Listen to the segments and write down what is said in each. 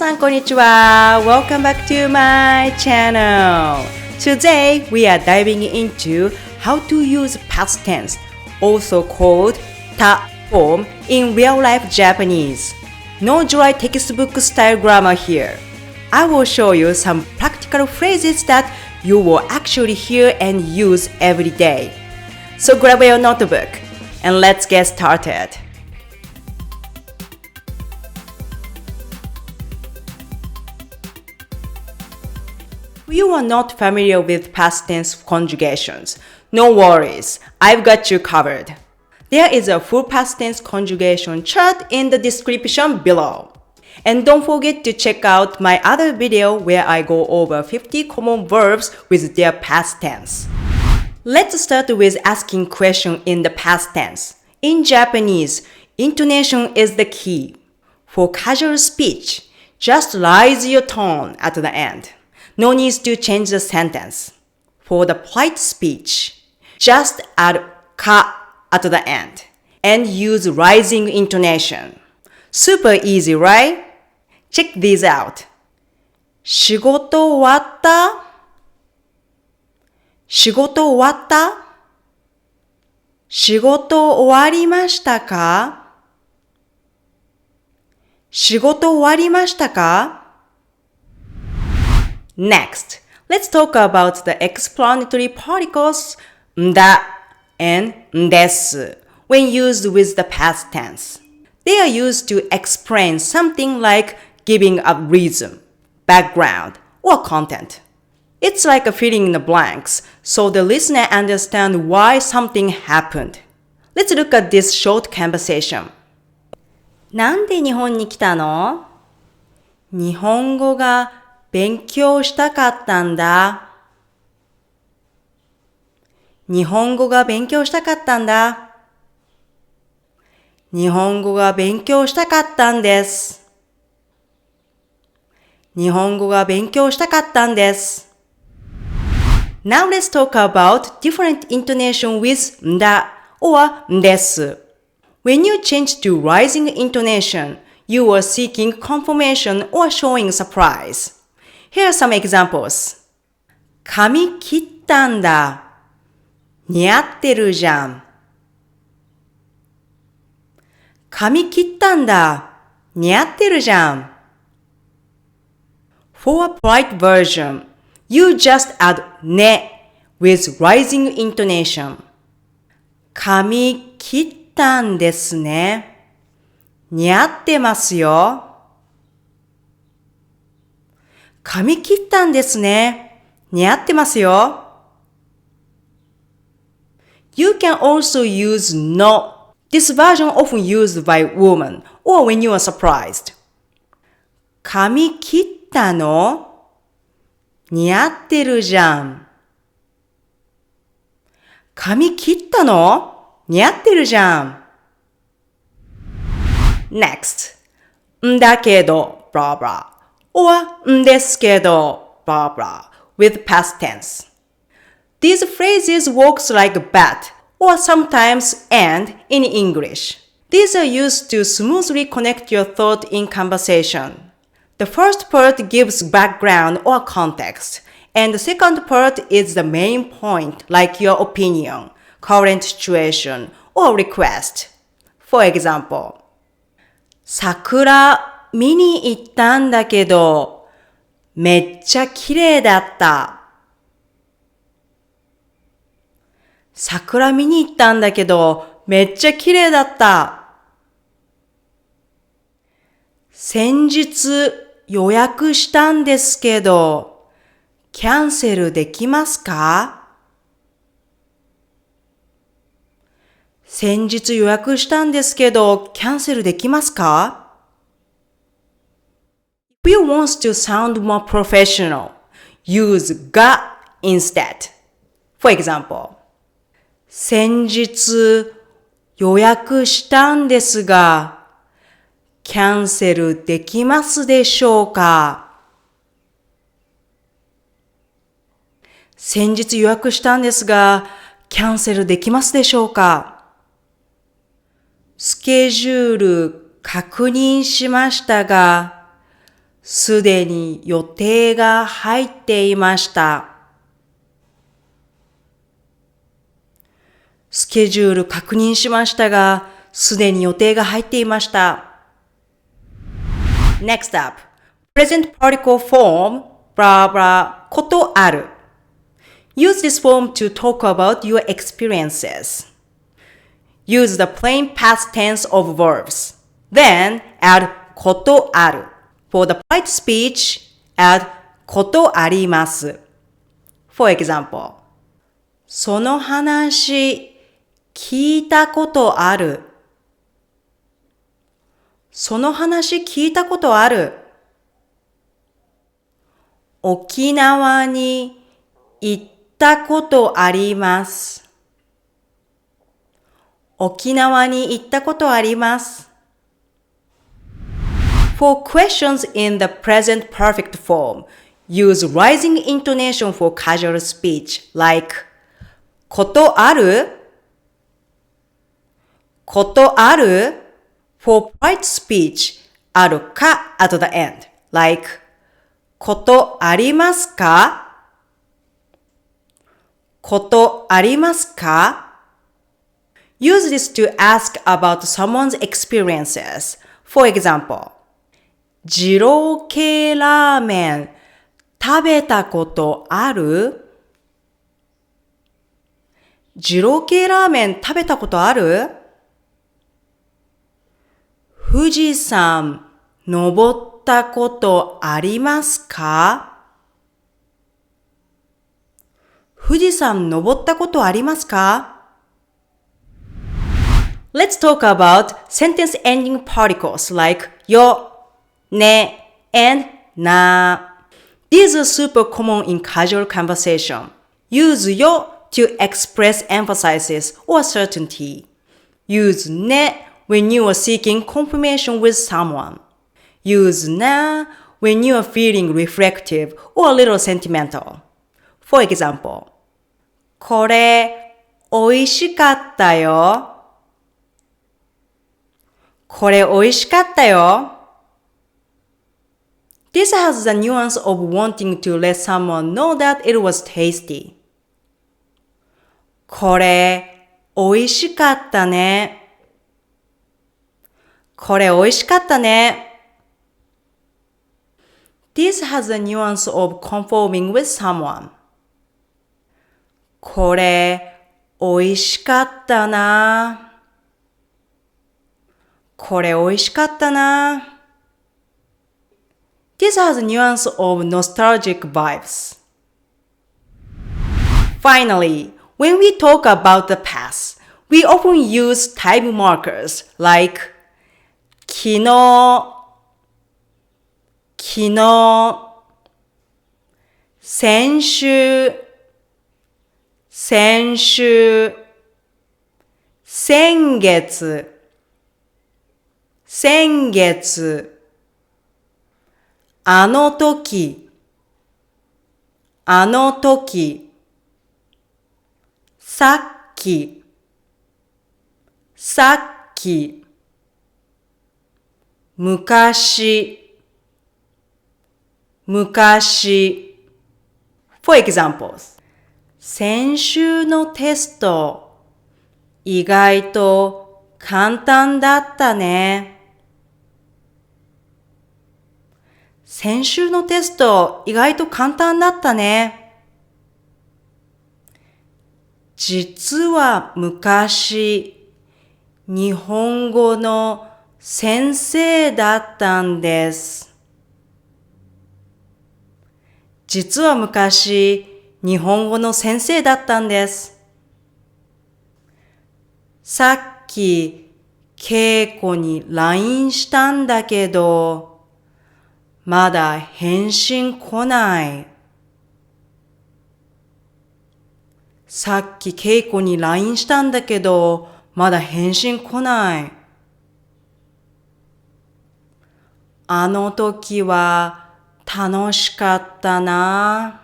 さんこんにちは。Welcome back to my channel. Today we are diving into how to use past tense, also called ta form in real life Japanese. No dry textbook style grammar here. I will show you some practical phrases that you will actually hear and use every day. So grab your notebook and let's get started. If you are not familiar with past tense conjugations, no worries, I've got you covered. There is a full past tense conjugation chart in the description below. And don't forget to check out my other video where I go over 50 common verbs with their past tense. Let's start with asking question in the past tense. In Japanese, intonation is the key. For casual speech, just raise your tone at the end. No need to change the sentence. For the polite speech, just add ka at the end and use rising intonation. Super easy, right? Check these out. 仕事終わった?仕事終わった?仕事終わりましたか?仕事終わりましたか? Next, let's talk about the explanatory particles nda and ndesu when used with the past tense. They are used to explain something like giving a reason, background, or content. It's like a filling in the blanks, so the listener understands why something happened. Let's look at this short conversation. なんで日本に来たの?日本語が勉強したかったんだ。日本語が勉強したかったんだ。日本語が勉強したかったんです。日本語が勉強したかったんです。Now let's talk about different intonation with nda or ndesu. When you change to rising intonation, you are seeking confirmation or showing surprise. Here are some examples. 髪切ったんだ。似合ってるじゃん。髪切ったんだ。似合ってるじゃん。For a polite version, you just add ne with rising intonation. 髪切ったんですね。似合ってますよ。髪切ったんですね。似合ってますよ。You can also use no. This version often used by women or when you are surprised. 髪切ったの?似合ってるじゃん。髪切ったの?似合ってるじゃん。Next. んだけど blah blah or んですけど blah blah with past tense. These phrases works like a bat or sometimes and in English. These are used to smoothly connect your thought in conversation. The first part gives background or context, and the second part is the main point like your opinion, current situation, or request. For example, 桜見に行ったんだけど、めっちゃ綺麗だった。桜見に行ったんだけど、めっちゃ綺麗だった。先日予約したんですけど、キャンセルできますか?先日予約したんですけど、キャンセルできますか? If you want to sound more professional, use が instead. For example, 先日予約したんですが、キャンセルできますでしょうか?先日予約したんですが、キャンセルできますでしょうか?スケジュール確認しましたが、すでに予定が入っていました。スケジュール確認しましたが、すでに予定が入っていました。Next up, present particle form, blah blah, ことある。Use this form to talk about your experiences. Use the plain past tense of verbs. Then add ことある. For the polite speech, add ことあります. For example, その話聞いたことある。その話聞いたことある。沖縄に行ったことあります。沖縄に行ったことあります。For questions in the present perfect form, use rising intonation for casual speech like ことある？ことある？ For polite speech, あるか at the end, like ことありますか？ことありますか？ Use this to ask about someone's experiences. For example, 二郎系ラーメン食べたことある？二郎系ラーメン食べたことある？富士山登ったことありますか？富士山登ったことありますか？ Let's talk about sentence ending particles like よ、ね、and な。These are super common in casual conversation. Use よ to express emphasis or certainty. Use ね when you are seeking confirmation with someone. Use な when you are feeling reflective or a little sentimental. For example, これ、美味しかったよ。これ美味しかったよ。This has the nuance of wanting to let someone know that it was tasty. これ、美味しかったね。これ美味しかったね。This has the nuance of conforming with someone. これ、美味しかったな。これ美味しかったな。This has a nuance of nostalgic vibes. Finally, when we talk about the past, we often use time markers like 昨日、昨日、先週、先週、先月、先月、あの時、あの時、さっき、さっき、昔、昔。For examples, 先週のテスト、意外と簡単だったね。先週のテスト、意外と簡単だったね。実は昔、日本語の先生だったんです。実は昔、日本語の先生だったんです。さっき、稽古に LINE したんだけど、まだ返信来ない。さっき稽古に LINE したんだけど、まだ返信来ない。あの時は楽しかったな。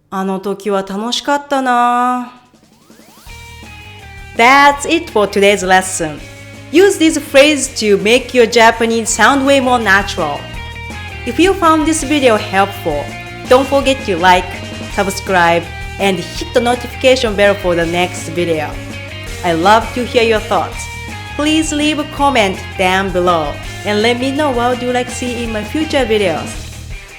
あの時は楽しかったな。That's it for today's lesson. Use these phrases to make your Japanese sound way more natural. If you found this video helpful, don't forget to like, subscribe, and hit the notification bell for the next video. I love to hear your thoughts. Please leave a comment down below and let me know what you'd like to see in my future videos.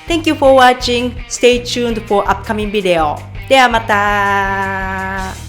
Thank you for watching. Stay tuned for upcoming video. ではまた。